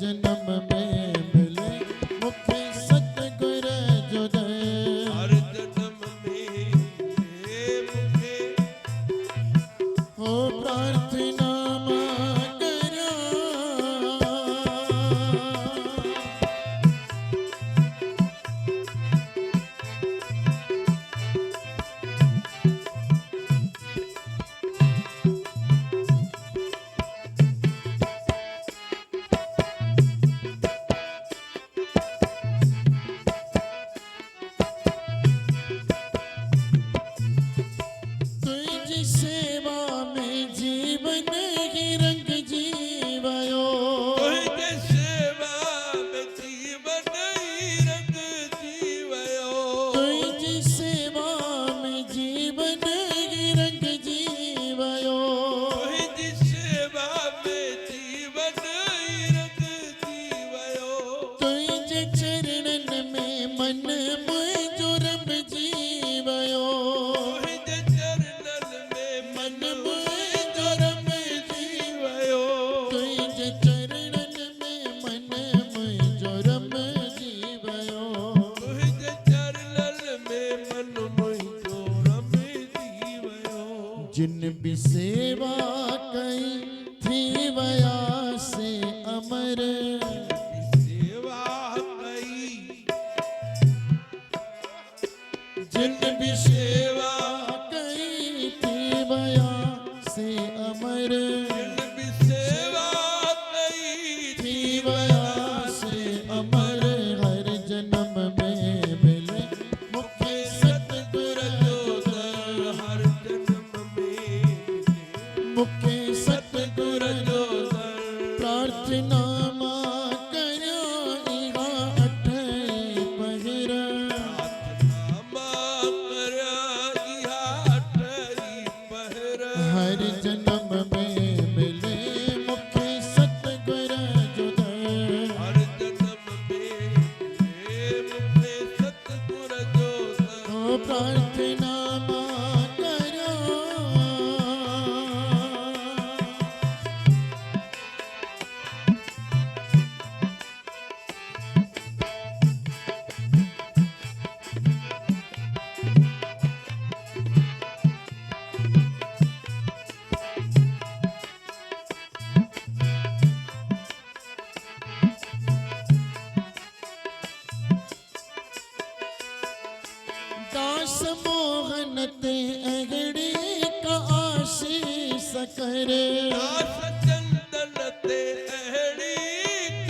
जन्म भी सेवा कई थी वया से अमर, सेवा कई जिन भी सेवा कई थी वया से अमर, जिन भी सेवा कई थी वया से अमर। हर जन्म में मिले मुख्य सतगुर जो दर, हर जन्म में मुख्य सतगुर जो दर। प्रार्थना मां करो इहा अठई पहर, प्रार्थना कर इहा अठई पहर। हर जन्म में मिले मुख्य सतगुर जो दर, हर जन्म में मुझे सतगुर जो दर। ओ प्रार्थना मां करो। दास मोहन ते अगड़ी का आशीष करे, दास चंदन ते अहड़ी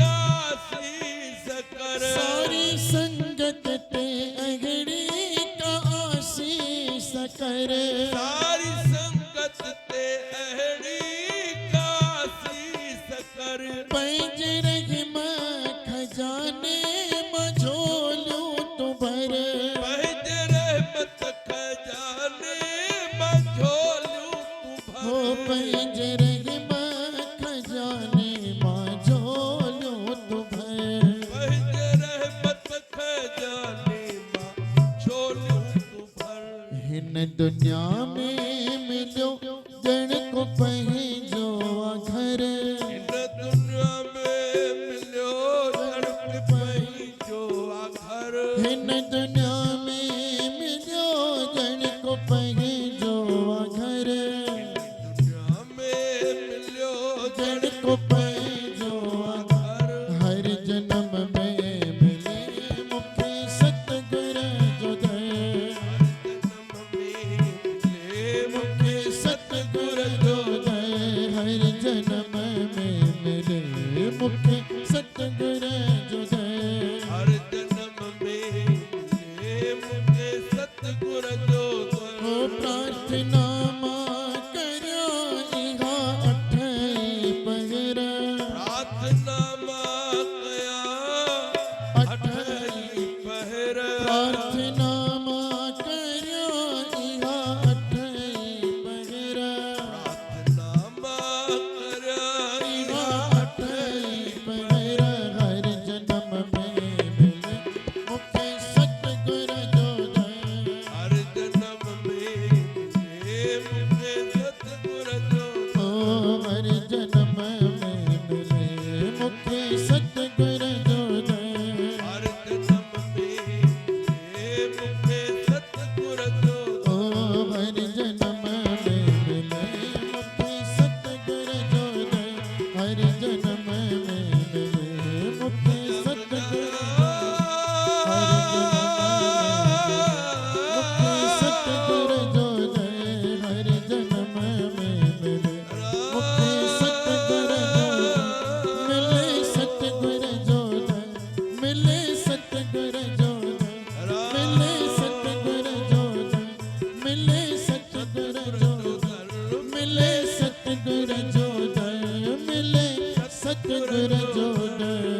काशीस कर। सारी संगत ते अगड़ी का आशीष करे, सारी संगत ते अहड़ी काशीस कर। पैज रही मां खजाने मझोलू तू भर, पहज रहमत खजाने मझोलू तू हो भर। पैज रही मां खजाने मझोलू तू भर। पहज रहमत खजाने मझोलू तू भर। हिन दुनिया में मिलो जन को पंहिंजो आ घर, इन दुनिया में मिलियो धड़क पई जो आ घर। हिन दुनिया में मिलो जन को पंहिंजो आ घर, दुनिया में मिलियो जन को पंहिंजो आ घर। घर। हर जन्म में मिले मुखे सतगुर जो दर, जन्म में मिले मुखे सतगुर जो दर। हर जन्म में मिले मुखे सतगुर जो दर, हर जन्म में मिले मुझे सतगुर जो दर। ओ प्रार्थना मां करो इहा अठई पहर, प्रार्थना मां कया अठई पहर। प्रार्थना मां करो इहा अठई पहर, प्रार्थना मां कया इहा अठई पहर। हर जन्म में मिले मुखे सतगुर जो दर, हर जन्म में मिले मुझे सतगुर जो दर। ओ हर जन्म में मिले मुखे सतगुर जो दर, हर जन्म में मिले मुझे सतगुर जो दर। ओ हर जन्म में मिले मुखे सतगुर जो दर, हर जन्म में मिले मुखे सतगुर, हर जन्म में मिले मुखे सतगुर जो दर, मिले सतगुर जो दर, मिले सतगुर जो दर, मिले सतगुर जो दर, मिले सतगुर जो दर, मिले सतगुर जो दर, मिले सतगुर जो दर।